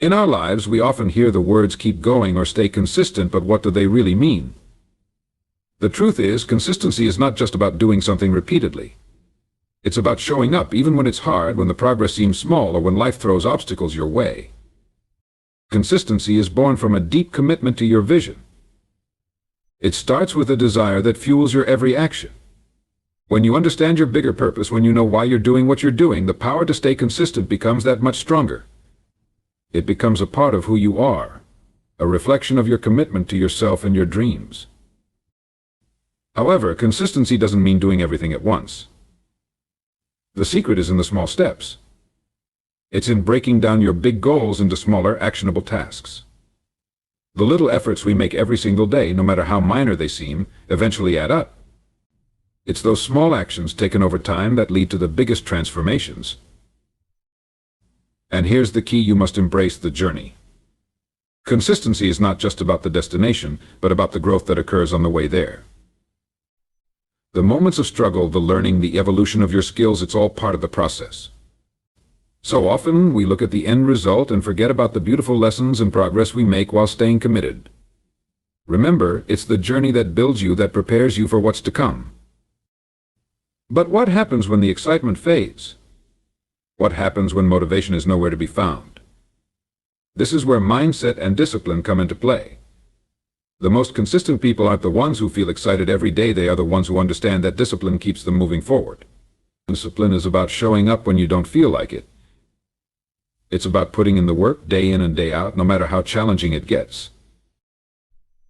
In our lives, we often hear the words keep going or stay consistent, but what do they really mean? The truth is, consistency is not just about doing something repeatedly. It's about showing up even when it's hard, when the progress seems small, or when life throws obstacles your way. Consistency is born from a deep commitment to your vision. It starts with a desire that fuels your every action. When you understand your bigger purpose, when you know why you're doing what you're doing, the power to stay consistent becomes that much stronger. It becomes a part of who you are, a reflection of your commitment to yourself and your dreams. However, consistency doesn't mean doing everything at once. The secret is in the small steps. It's in breaking down your big goals into smaller, actionable tasks. The little efforts we make every single day, no matter how minor they seem, eventually add up. It's those small actions taken over time that lead to the biggest transformations. And here's the key: you must embrace the journey. Consistency is not just about the destination, but about the growth that occurs on the way there. The moments of struggle, the learning, the evolution of your skills, it's all part of the process. So often, we look at the end result and forget about the beautiful lessons and progress we make while staying committed. Remember, it's the journey that builds you, that prepares you for what's to come. But what happens when the excitement fades? What happens when motivation is nowhere to be found? This is where mindset and discipline come into play. The most consistent people aren't the ones who feel excited every day. They are the ones who understand that discipline keeps them moving forward. Discipline is about showing up when you don't feel like it. It's about putting in the work day in and day out, no matter how challenging it gets.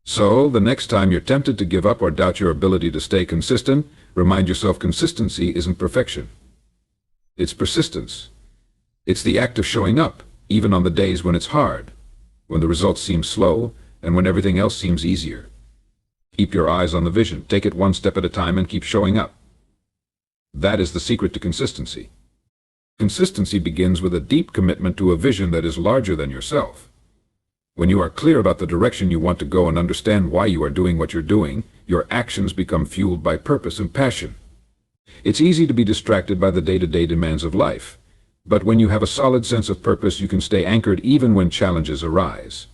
So, the next time you're tempted to give up or doubt your ability to stay consistent, remind yourself consistency isn't perfection. It's persistence. It's the act of showing up, even on the days when it's hard, when the results seem slow, and when everything else seems easier. Keep your eyes on the vision, take it one step at a time, and keep showing up. That is the secret to consistency. Consistency begins with a deep commitment to a vision that is larger than yourself. When you are clear about the direction you want to go and understand why you are doing what you're doing, your actions become fueled by purpose and passion. It's easy to be distracted by the day-to-day demands of life, but when you have a solid sense of purpose, you can stay anchored even when challenges arise.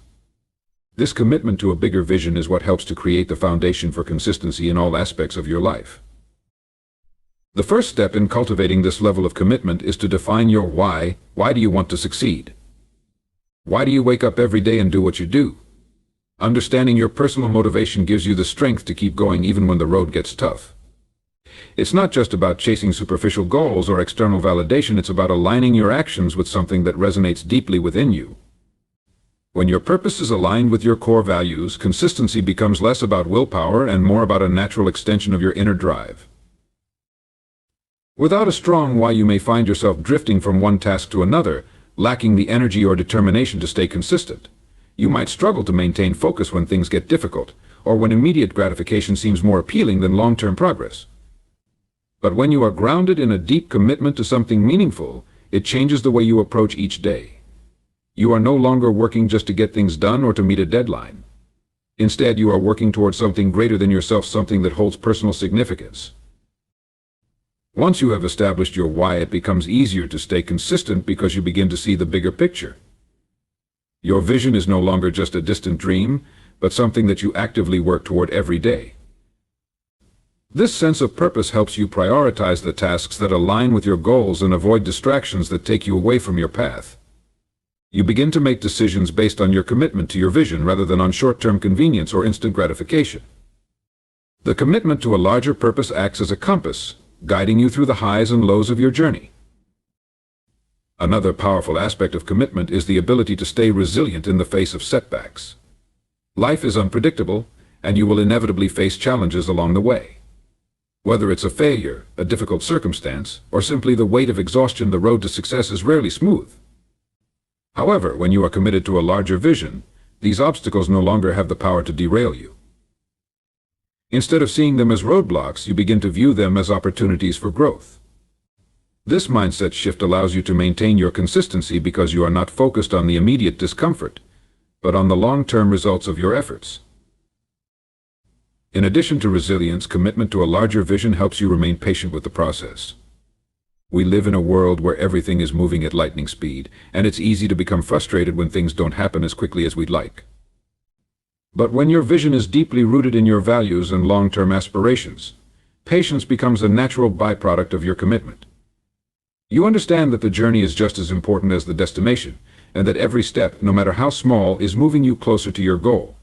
This commitment to a bigger vision is what helps to create the foundation for consistency in all aspects of your life. The first step in cultivating this level of commitment is to define your why. Why do you want to succeed? Why do you wake up every day and do what you do? Understanding your personal motivation gives you the strength to keep going even when the road gets tough. It's not just about chasing superficial goals or external validation. It's about aligning your actions with something that resonates deeply within you. When your purpose is aligned with your core values, consistency becomes less about willpower and more about a natural extension of your inner drive. Without a strong why, you may find yourself drifting from one task to another, lacking the energy or determination to stay consistent. You might struggle to maintain focus when things get difficult, or when immediate gratification seems more appealing than long-term progress. But when you are grounded in a deep commitment to something meaningful, it changes the way you approach each day. You are no longer working just to get things done or to meet a deadline. Instead, you are working towards something greater than yourself, something that holds personal significance. Once you have established your why, it becomes easier to stay consistent because you begin to see the bigger picture. Your vision is no longer just a distant dream, but something that you actively work toward every day. This sense of purpose helps you prioritize the tasks that align with your goals and avoid distractions that take you away from your path. You begin to make decisions based on your commitment to your vision rather than on short-term convenience or instant gratification. The commitment to a larger purpose acts as a compass, guiding you through the highs and lows of your journey. Another powerful aspect of commitment is the ability to stay resilient in the face of setbacks. Life is unpredictable, and you will inevitably face challenges along the way. Whether it's a failure, a difficult circumstance, or simply the weight of exhaustion, the road to success is rarely smooth. However, when you are committed to a larger vision, these obstacles no longer have the power to derail you. Instead of seeing them as roadblocks, you begin to view them as opportunities for growth. This mindset shift allows you to maintain your consistency because you are not focused on the immediate discomfort, but on the long-term results of your efforts. In addition to resilience, commitment to a larger vision helps you remain patient with the process. We live in a world where everything is moving at lightning speed, and it's easy to become frustrated when things don't happen as quickly as we'd like. But when your vision is deeply rooted in your values and long-term aspirations, patience becomes a natural byproduct of your commitment. You understand that the journey is just as important as the destination, and that every step, no matter how small, is moving you closer to your goal.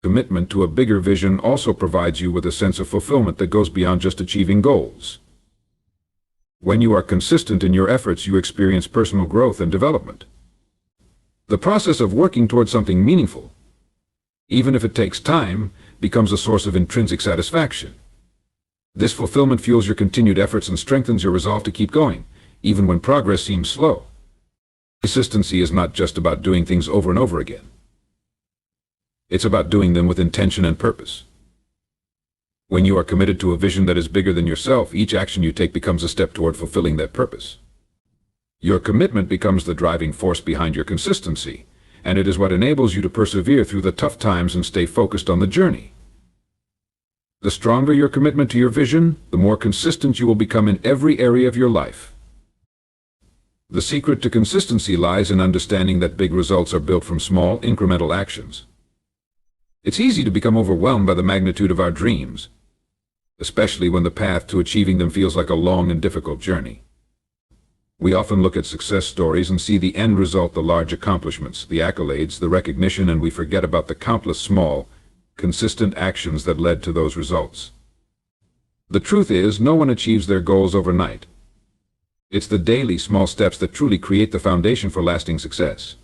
Commitment to a bigger vision also provides you with a sense of fulfillment that goes beyond just achieving goals. When you are consistent in your efforts, you experience personal growth and development. The process of working towards something meaningful, even if it takes time, becomes a source of intrinsic satisfaction. This fulfillment fuels your continued efforts and strengthens your resolve to keep going, even when progress seems slow. Consistency is not just about doing things over and over again. It's about doing them with intention and purpose. When you are committed to a vision that is bigger than yourself, each action you take becomes a step toward fulfilling that purpose. Your commitment becomes the driving force behind your consistency, and it is what enables you to persevere through the tough times and stay focused on the journey. The stronger your commitment to your vision, the more consistent you will become in every area of your life. The secret to consistency lies in understanding that big results are built from small, incremental actions. It's easy to become overwhelmed by the magnitude of our dreams, especially when the path to achieving them feels like a long and difficult journey. We often look at success stories and see the end result, the large accomplishments, the accolades, the recognition, and we forget about the countless small, consistent actions that led to those results. The truth is, no one achieves their goals overnight. It's the daily small steps that truly create the foundation for lasting success.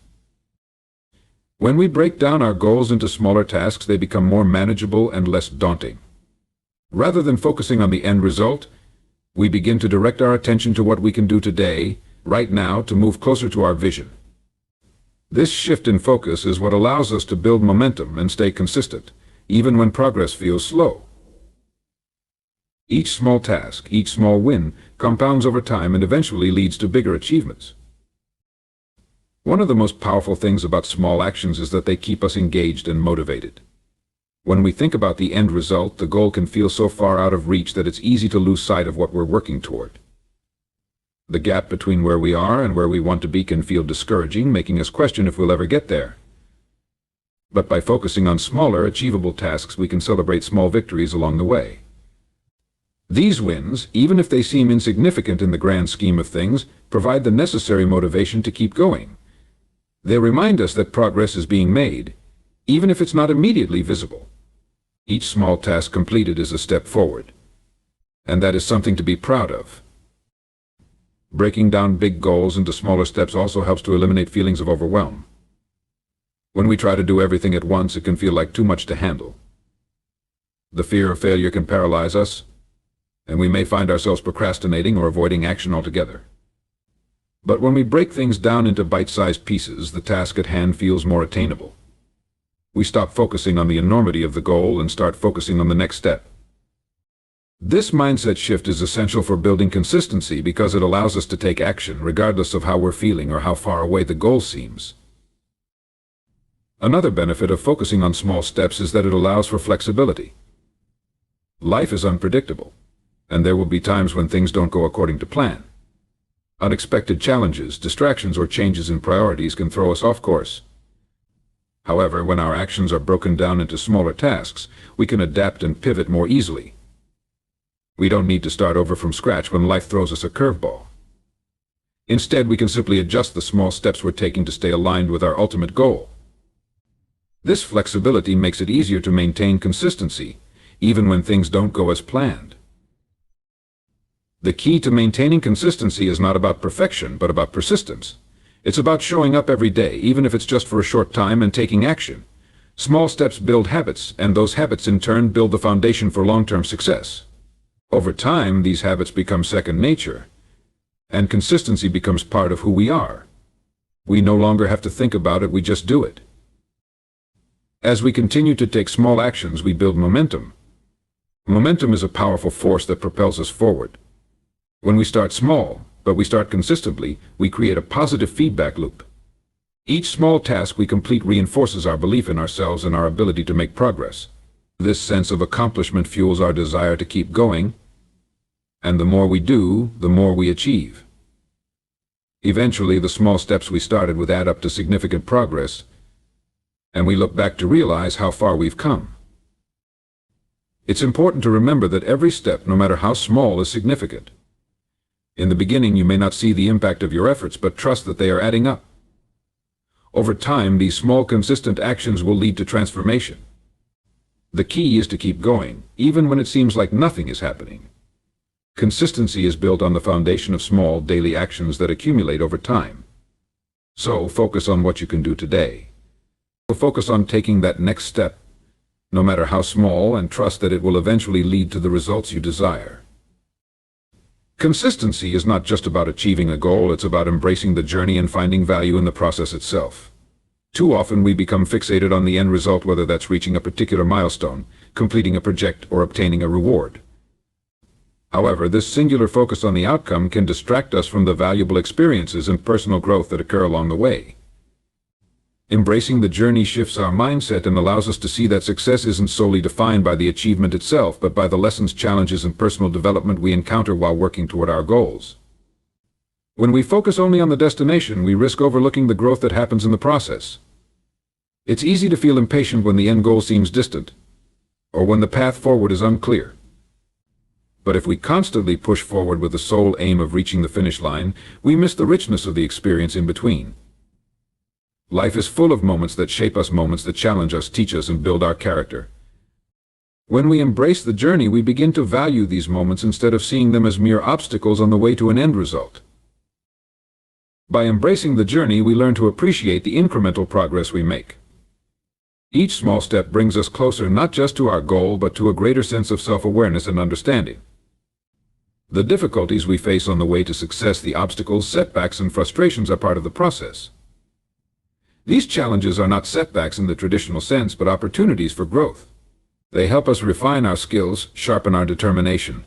When we break down our goals into smaller tasks, they become more manageable and less daunting. Rather than focusing on the end result, we begin to direct our attention to what we can do today, right now, to move closer to our vision. This shift in focus is what allows us to build momentum and stay consistent, even when progress feels slow. Each small task, each small win, compounds over time and eventually leads to bigger achievements. One of the most powerful things about small actions is that they keep us engaged and motivated. When we think about the end result, the goal can feel so far out of reach that it's easy to lose sight of what we're working toward. The gap between where we are and where we want to be can feel discouraging, making us question if we'll ever get there. But by focusing on smaller, achievable tasks, we can celebrate small victories along the way. These wins, even if they seem insignificant in the grand scheme of things, provide the necessary motivation to keep going. They remind us that progress is being made, even if it's not immediately visible. Each small task completed is a step forward, and that is something to be proud of. Breaking down big goals into smaller steps also helps to eliminate feelings of overwhelm. When we try to do everything at once, it can feel like too much to handle. The fear of failure can paralyze us, and we may find ourselves procrastinating or avoiding action altogether. But when we break things down into bite-sized pieces, the task at hand feels more attainable. We stop focusing on the enormity of the goal and start focusing on the next step. This mindset shift is essential for building consistency because it allows us to take action regardless of how we're feeling or how far away the goal seems. Another benefit of focusing on small steps is that it allows for flexibility. Life is unpredictable, and there will be times when things don't go according to plan. Unexpected challenges, distractions, or changes in priorities can throw us off course. However, when our actions are broken down into smaller tasks, we can adapt and pivot more easily. We don't need to start over from scratch when life throws us a curveball. Instead, we can simply adjust the small steps we're taking to stay aligned with our ultimate goal. This flexibility makes it easier to maintain consistency, even when things don't go as planned. The key to maintaining consistency is not about perfection, but about persistence. It's about showing up every day, even if it's just for a short time, and taking action. Small steps build habits, and those habits in turn build the foundation for long-term success. Over time, these habits become second nature, and consistency becomes part of who we are. We no longer have to think about it, we just do it. As we continue to take small actions, we build momentum. Momentum is a powerful force that propels us forward. When we start small, but we start consistently, we create a positive feedback loop. Each small task we complete reinforces our belief in ourselves and our ability to make progress. This sense of accomplishment fuels our desire to keep going, And the more we do, the more we achieve. Eventually, the small steps we started with add up to significant progress, and we look back to realize how far we've come. It's important to remember that every step, no matter how small, is significant. In the beginning, you may not see the impact of your efforts, but trust that they are adding up. Over time, these small, consistent actions will lead to transformation. The key is to keep going, even when it seems like nothing is happening. Consistency is built on the foundation of small, daily actions that accumulate over time. So, focus on what you can do today. Focus on taking that next step, no matter how small, and trust that it will eventually lead to the results you desire. Consistency is not just about achieving a goal, it's about embracing the journey and finding value in the process itself. Too often we become fixated on the end result, whether that's reaching a particular milestone, completing a project, or obtaining a reward. However, this singular focus on the outcome can distract us from the valuable experiences and personal growth that occur along the way. Embracing the journey shifts our mindset and allows us to see that success isn't solely defined by the achievement itself, but by the lessons, challenges, and personal development we encounter while working toward our goals. When we focus only on the destination, we risk overlooking the growth that happens in the process. It's easy to feel impatient when the end goal seems distant, or when the path forward is unclear. But if we constantly push forward with the sole aim of reaching the finish line, we miss the richness of the experience in between. Life is full of moments that shape us, moments that challenge us, teach us, and build our character. When we embrace the journey, we begin to value these moments instead of seeing them as mere obstacles on the way to an end result. By embracing the journey, we learn to appreciate the incremental progress we make. Each small step brings us closer not just to our goal, but to a greater sense of self-awareness and understanding. The difficulties we face on the way to success, the obstacles, setbacks, and frustrations are part of the process. These challenges are not setbacks in the traditional sense, but opportunities for growth. They help us refine our skills, sharpen our determination,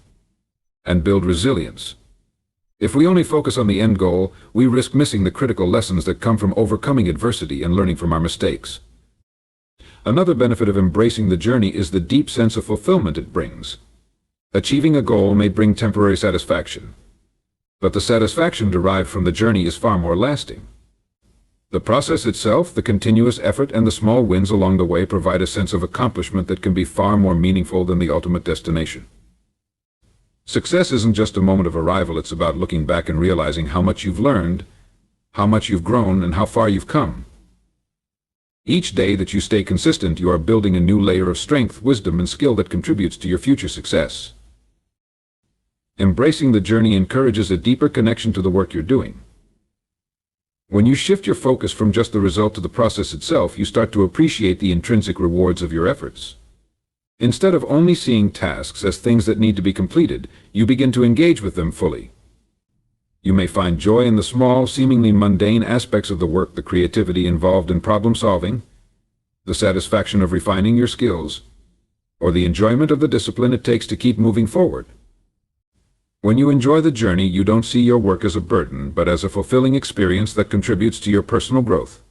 and build resilience. If we only focus on the end goal, we risk missing the critical lessons that come from overcoming adversity and learning from our mistakes. Another benefit of embracing the journey is the deep sense of fulfillment it brings. Achieving a goal may bring temporary satisfaction, but the satisfaction derived from the journey is far more lasting. The process itself, the continuous effort, and the small wins along the way provide a sense of accomplishment that can be far more meaningful than the ultimate destination. Success isn't just a moment of arrival, it's about looking back and realizing how much you've learned, how much you've grown, and how far you've come. Each day that you stay consistent, you are building a new layer of strength, wisdom, and skill that contributes to your future success. Embracing the journey encourages a deeper connection to the work you're doing. When you shift your focus from just the result to the process itself, you start to appreciate the intrinsic rewards of your efforts. Instead of only seeing tasks as things that need to be completed, you begin to engage with them fully. You may find joy in the small, seemingly mundane aspects of the work, the creativity involved in problem solving, the satisfaction of refining your skills, or the enjoyment of the discipline it takes to keep moving forward. When you enjoy the journey, you don't see your work as a burden, but as a fulfilling experience that contributes to your personal growth.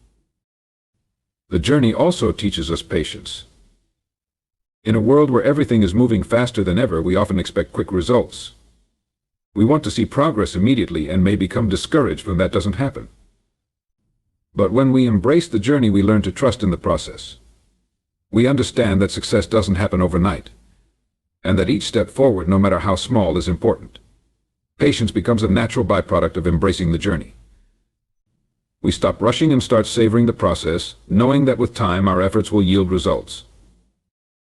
The journey also teaches us patience. In a world where everything is moving faster than ever, we often expect quick results. We want to see progress immediately and may become discouraged when that doesn't happen. But when we embrace the journey, we learn to trust in the process. We understand that success doesn't happen overnight, and that each step forward, no matter how small, is important. Patience becomes a natural byproduct of embracing the journey. We stop rushing and start savoring the process, knowing that with time our efforts will yield results.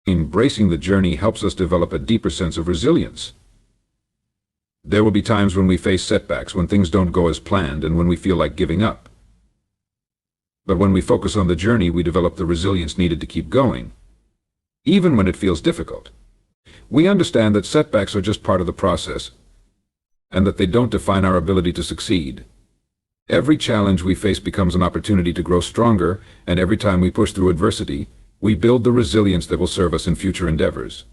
Embracing the journey helps us develop a deeper sense of resilience. There will be times when we face setbacks, when things don't go as planned, and when we feel like giving up. But when we focus on the journey, we develop the resilience needed to keep going, even when it feels difficult. We understand that setbacks are just part of the process, and that they don't define our ability to succeed. Every challenge we face becomes an opportunity to grow stronger, and every time we push through adversity, we build the resilience that will serve us in future endeavors.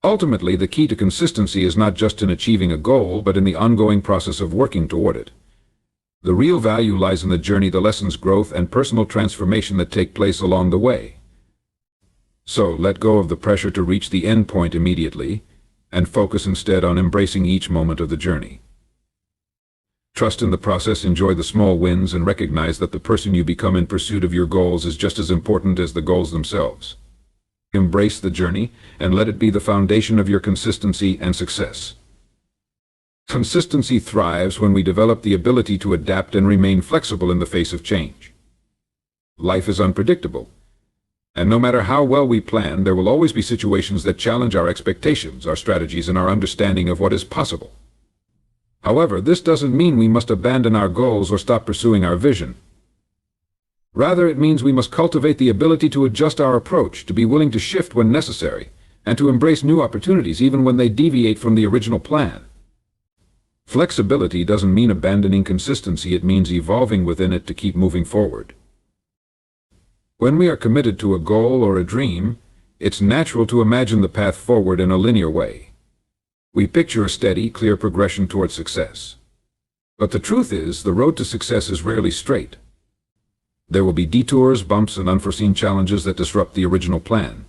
Ultimately, the key to consistency is not just in achieving a goal, but in the ongoing process of working toward it. The real value lies in the journey, the lessons, growth, and personal transformation that take place along the way. So, let go of the pressure to reach the end point immediately, and focus instead on embracing each moment of the journey. Trust in the process, enjoy the small wins, and recognize that the person you become in pursuit of your goals is just as important as the goals themselves. Embrace the journey and let it be the foundation of your consistency and success. Consistency thrives when we develop the ability to adapt and remain flexible in the face of change. Life is unpredictable, and no matter how well we plan, there will always be situations that challenge our expectations, our strategies, and our understanding of what is possible. However, this doesn't mean we must abandon our goals or stop pursuing our vision. Rather, it means we must cultivate the ability to adjust our approach, to be willing to shift when necessary, and to embrace new opportunities even when they deviate from the original plan. Flexibility doesn't mean abandoning consistency, it means evolving within it to keep moving forward. When we are committed to a goal or a dream, it's natural to imagine the path forward in a linear way. We picture a steady, clear progression towards success. But the truth is, the road to success is rarely straight. There will be detours, bumps, and unforeseen challenges that disrupt the original plan.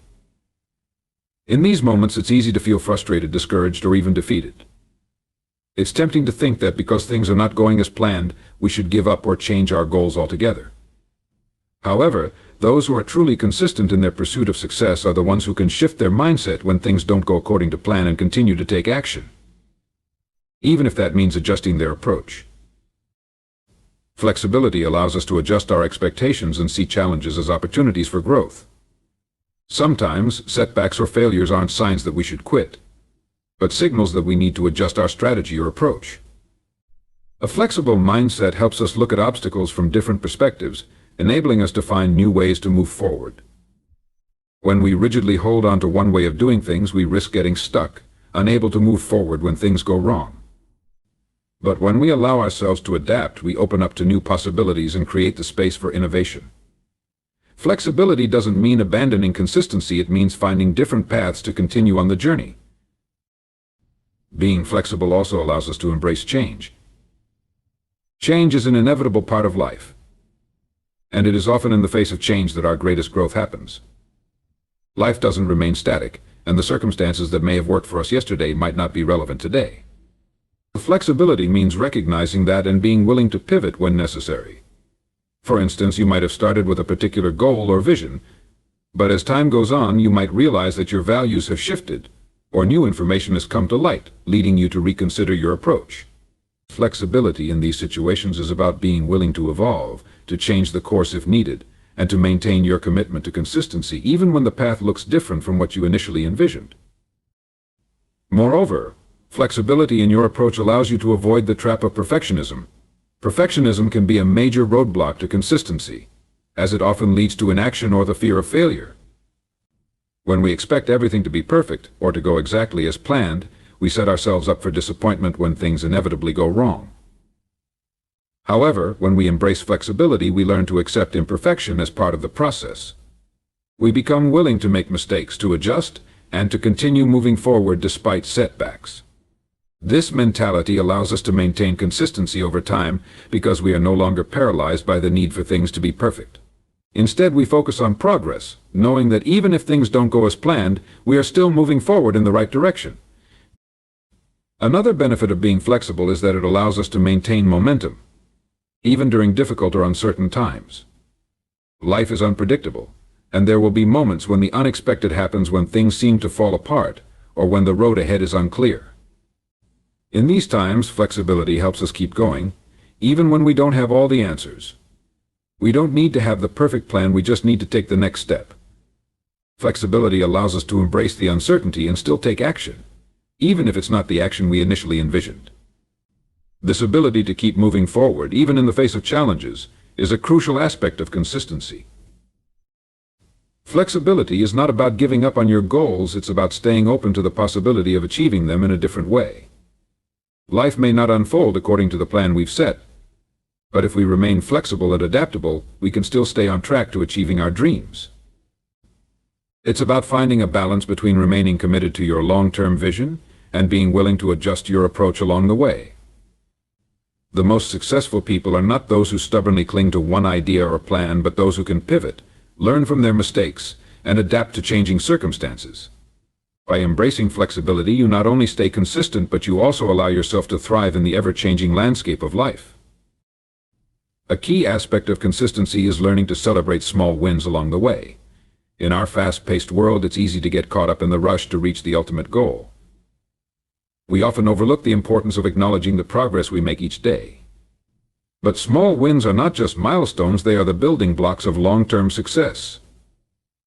In these moments, it's easy to feel frustrated, discouraged, or even defeated. It's tempting to think that because things are not going as planned, we should give up or change our goals altogether. However, those who are truly consistent in their pursuit of success are the ones who can shift their mindset when things don't go according to plan and continue to take action, even if that means adjusting their approach. Flexibility allows us to adjust our expectations and see challenges as opportunities for growth. Sometimes, setbacks or failures aren't signs that we should quit, but signals that we need to adjust our strategy or approach. A flexible mindset helps us look at obstacles from different perspectives, enabling us to find new ways to move forward. When we rigidly hold on to one way of doing things, we risk getting stuck, unable to move forward when things go wrong. But when we allow ourselves to adapt, we open up to new possibilities and create the space for innovation. Flexibility doesn't mean abandoning consistency, it means finding different paths to continue on the journey. Being flexible also allows us to embrace change. Change is an inevitable part of life, and it is often in the face of change that our greatest growth happens. Life doesn't remain static, and the circumstances that may have worked for us yesterday might not be relevant today. Flexibility means recognizing that and being willing to pivot when necessary. For instance, you might have started with a particular goal or vision, but as time goes on, you might realize that your values have shifted, or new information has come to light, leading you to reconsider your approach. Flexibility in these situations is about being willing to evolve, to change the course if needed, and to maintain your commitment to consistency even when the path looks different from what you initially envisioned. Moreover, flexibility in your approach allows you to avoid the trap of perfectionism. Perfectionism can be a major roadblock to consistency, as it often leads to inaction or the fear of failure. When we expect everything to be perfect or to go exactly as planned, we set ourselves up for disappointment when things inevitably go wrong. However, when we embrace flexibility, we learn to accept imperfection as part of the process. We become willing to make mistakes, to adjust, and to continue moving forward despite setbacks. This mentality allows us to maintain consistency over time because we are no longer paralyzed by the need for things to be perfect. Instead, we focus on progress, knowing that even if things don't go as planned, we are still moving forward in the right direction. Another benefit of being flexible is that it allows us to maintain momentum, even during difficult or uncertain times. Life is unpredictable, and there will be moments when the unexpected happens, when things seem to fall apart, or when the road ahead is unclear. In these times, flexibility helps us keep going, even when we don't have all the answers. We don't need to have the perfect plan, we just need to take the next step. Flexibility allows us to embrace the uncertainty and still take action, even if it's not the action we initially envisioned. This ability to keep moving forward, even in the face of challenges, is a crucial aspect of consistency. Flexibility is not about giving up on your goals, it's about staying open to the possibility of achieving them in a different way. Life may not unfold according to the plan we've set, but if we remain flexible and adaptable, we can still stay on track to achieving our dreams. It's about finding a balance between remaining committed to your long-term vision and being willing to adjust your approach along the way. The most successful people are not those who stubbornly cling to one idea or plan, but those who can pivot, learn from their mistakes, and adapt to changing circumstances. By embracing flexibility, you not only stay consistent, but you also allow yourself to thrive in the ever-changing landscape of life. A key aspect of consistency is learning to celebrate small wins along the way. In our fast-paced world, it's easy to get caught up in the rush to reach the ultimate goal. We often overlook the importance of acknowledging the progress we make each day. But small wins are not just milestones, they are the building blocks of long-term success.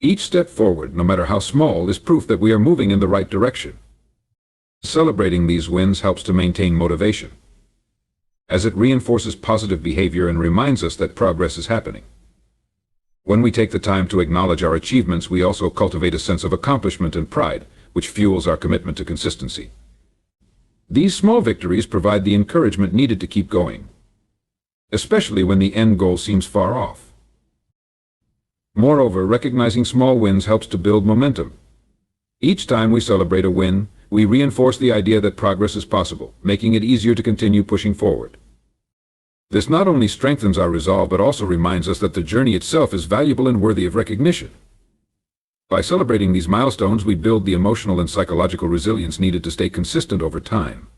Each step forward, no matter how small, is proof that we are moving in the right direction. Celebrating these wins helps to maintain motivation, as it reinforces positive behavior and reminds us that progress is happening. When we take the time to acknowledge our achievements, we also cultivate a sense of accomplishment and pride, which fuels our commitment to consistency. These small victories provide the encouragement needed to keep going, especially when the end goal seems far off. Moreover, recognizing small wins helps to build momentum. Each time we celebrate a win, we reinforce the idea that progress is possible, making it easier to continue pushing forward. This not only strengthens our resolve, but also reminds us that the journey itself is valuable and worthy of recognition. By celebrating these milestones, we build the emotional and psychological resilience needed to stay consistent over time.